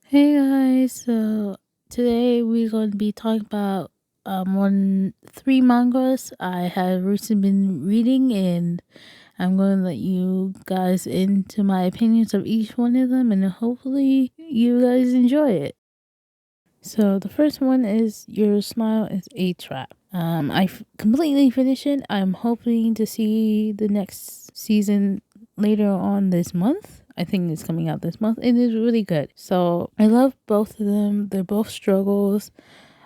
Hey guys, so today we're going to be talking about three mangas I have recently been reading, and I'm going to let you guys into my opinions of each one of them, and hopefully you guys enjoy it. So the first one is Your Smile is a Trap. Completely finished it. I'm hoping to see the next season later on this month. I think it's coming out this month. It is really good. So I love both of them. They're both struggles.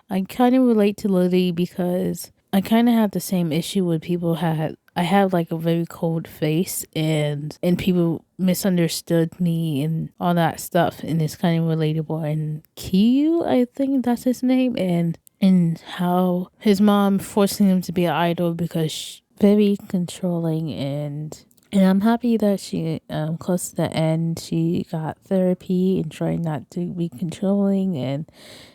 I kind of relate to Lily because I kind of have the same issue with people had. I have like a very cold face, and people misunderstood me and all that stuff, and it's kind of relatable. And Kiyu, I think that's his name, and how his mom forcing him to be an idol because she's very controlling, and I'm happy that she close to the end she got therapy and trying not to be controlling, and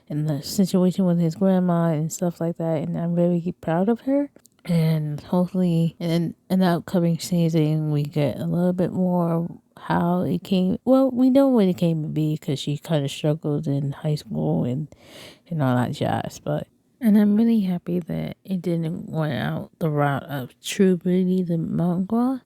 the situation with his grandma and stuff like that, and I'm very proud of her. And hopefully in the upcoming season we get a little bit more how it came. Well, we know what it came to be because she kind of struggled in high school and all that jazz. And I'm really happy that it didn't went out the route of True Beauty the manga.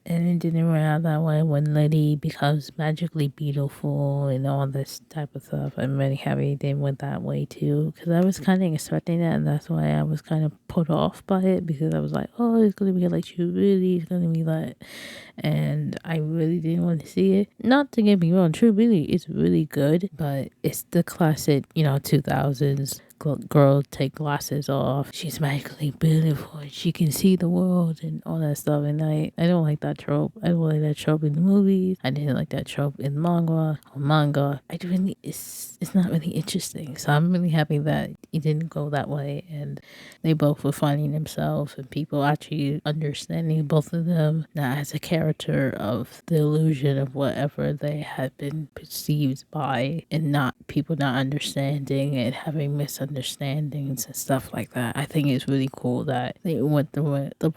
And it didn't run out that way when Lady becomes magically beautiful and all this type of stuff. I'm really happy they went that way too, because I was kind of expecting that, and that's why I was kind of put off by it, because I was like, oh, it's gonna be like True Beauty, it's gonna be like, and I really didn't want to see it. Not to get me wrong, True Beauty is really good, but it's the classic, 2000s girl take glasses off. She's magically beautiful. She can see the world and all that stuff. And I don't like that trope. I don't like that trope in the movies. I didn't like that trope in manga. It's not really interesting. So I'm really happy that it didn't go that way, and they both were finding themselves and people actually understanding both of them, not as a character of the illusion of whatever they had been perceived by, and not people not understanding and having misunderstandings and stuff like that. I think it's really cool that they went the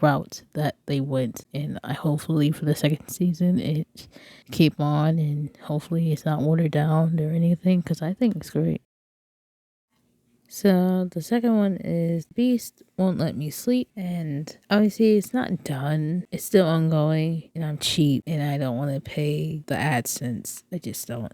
route that they went, and I hopefully for the second season it keep on, and hopefully it's not watered down or anything, because I think it's great. So the second one is Beast Won't Let Me Sleep, and obviously it's not done. It's still ongoing, and I'm cheap and I don't want to pay the AdSense. I just don't.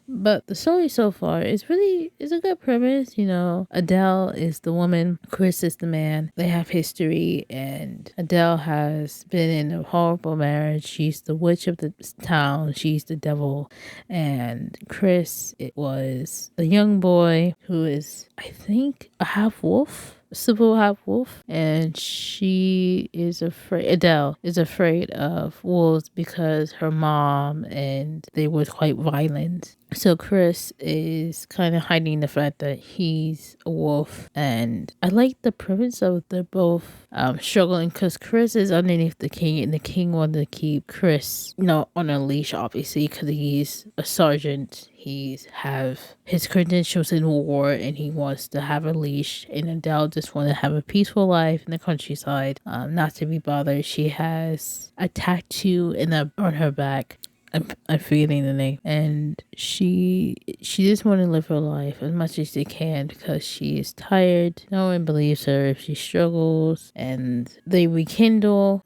But the story so far is a good premise. Adele is the woman, Chris is the man. They have history, and Adele has been in a horrible marriage. She's the witch of the town. She's the devil, and Chris, it was a young boy who is, I think, a half wolf, civil half wolf, and Adele is afraid of wolves because her mom and they were quite violent. So Chris is kind of hiding the fact that he's a wolf, and I like the premise of they're both struggling, because Chris is underneath the king, and the king wanted to keep Chris, on a leash, obviously, because he's a sergeant. He's have his credentials in war, and he wants to have a leash. And Adele just want to have a peaceful life in the countryside, not to be bothered. She has a tattoo on her back. I'm forgetting the name, and she just want to live her life as much as she can because she is tired. No one believes her if she struggles, and they rekindle.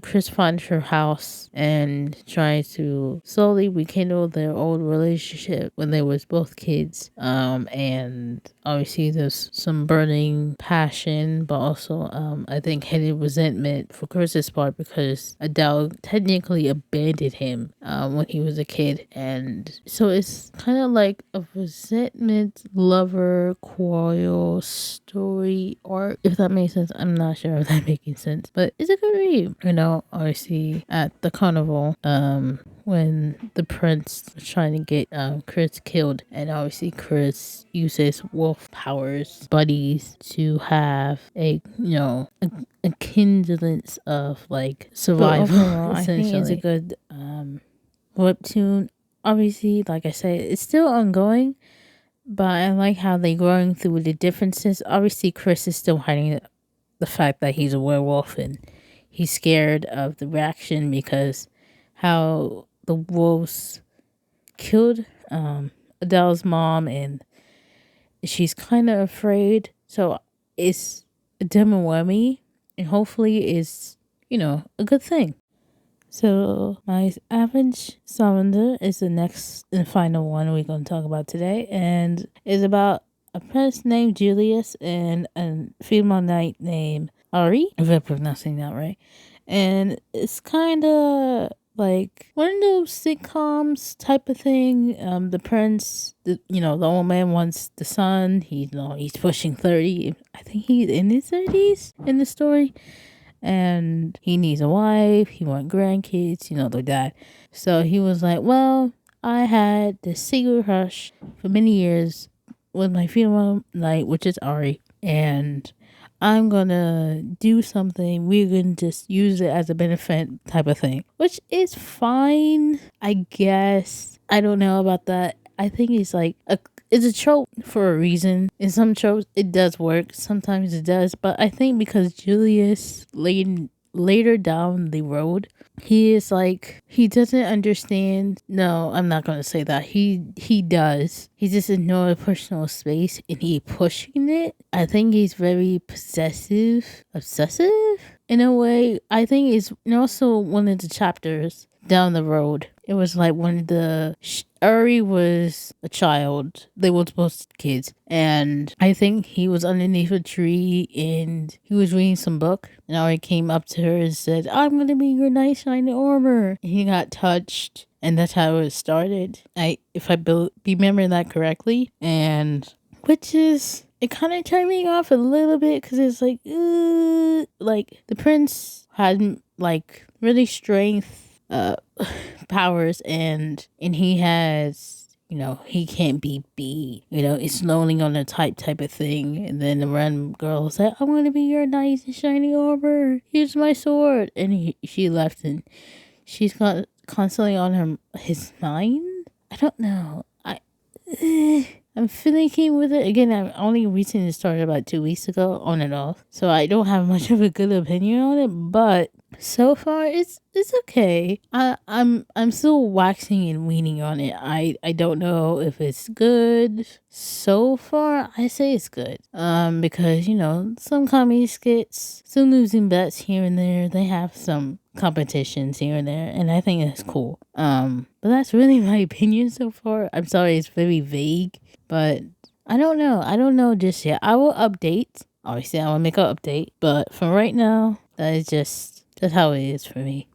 Chris finds her house and tries to slowly rekindle their old relationship when they was both kids. And obviously there's some burning passion, but also I think hidden resentment for Chris's part, because Adele technically abandoned him when he was a kid, and so it's kind of like a resentment lover quarrel story arc, if that makes sense. I'm not sure if that making sense, but it's a good read. Obviously at the carnival, when the prince was trying to get Chris killed, and obviously Chris uses wolf powers buddies to have a kindlance of like survival. Overall, I think it's a good webtoon. Obviously, like I said, it's still ongoing, but I like how they growing through the differences. Obviously, Chris is still hiding the fact that he's a werewolf, and he's scared of the reaction because how the wolves killed Adele's mom, and she's kind of afraid. So it's a double whammy, and hopefully it's, a good thing. So my average summoner is the next and final one we're going to talk about today, and is about a prince named Julius and a female knight named Ari, if I'm pronouncing that right. And it's kind of like one of those sitcoms type of thing. The prince, the old man wants the son. He's pushing 30. I think he's in his 30s in the story, and he needs a wife. He wants grandkids. Their dad. So he was like, "Well, I had this secret crush for many years with my female knight, which is Ari, and I'm gonna do something. We're gonna just use it as a benefit type of thing," which is fine, I guess. I don't know about that. I think it's a trope for a reason. In some tropes, it does work. Sometimes it does, but I think because Julius later down the road, he is like, he doesn't understand. No, I'm not gonna say that. He does. He just ignores personal space and he pushing it. I think he's very obsessive in a way. I think it's also one of the chapters down the road. It was like when Uri was a child. They were both kids. And I think he was underneath a tree and he was reading some book. And Uri came up to her and said, "I'm going to be your nice shiny armor." And he got touched. And that's how it started. If I remember that correctly. And which is, it kind of turned me off a little bit because it's like the prince had like really strength powers, and he has, he can't be beat. It's lonely on the type of thing. And then the random girl said, "I'm gonna be your nice and shiny armor. Here's my sword." And she left, and she's got constantly on his mind. I don't know. I'm finicky with it. Again, I only recently started about 2 weeks ago, on and off. So I don't have much of a good opinion on it, but so far it's okay. I'm still waxing and weaning on it. I don't know if it's good. So far I say it's good. Because some comedy skits, some losing bets here and there. They have some competitions here and there, and I think it's cool. But that's really my opinion so far. I'm sorry, it's very vague, but I don't know just yet. I will update. Obviously, I will make an update, but for right now, that is just how it is for me.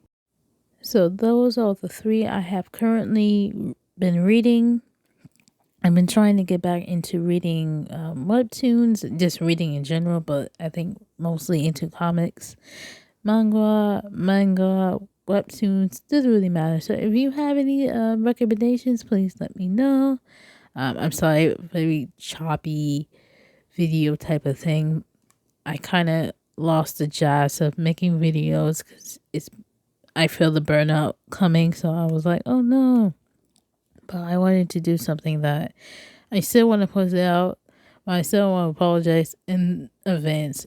So those are the 3 I have currently been reading. I've been trying to get back into reading webtoons, just reading in general, but I think mostly into comics. Manga, webtoons, doesn't really matter. So if you have any recommendations, please let me know. I'm sorry, very choppy video type of thing. I kind of lost the jazz of making videos because I feel the burnout coming. So I was like, oh no. But I wanted to do something that I still want to post it out, but I still want to apologize in advance.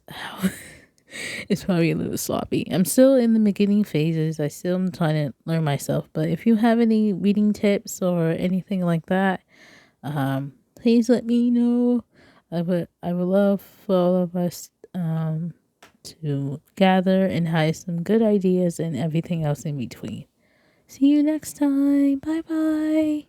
It's probably a little sloppy. I'm still in the beginning phases. I still am trying to learn myself. But if you have any reading tips or anything like that, please let me know. I would love for all of us to gather and have some good ideas and everything else in between. See you next time. Bye bye.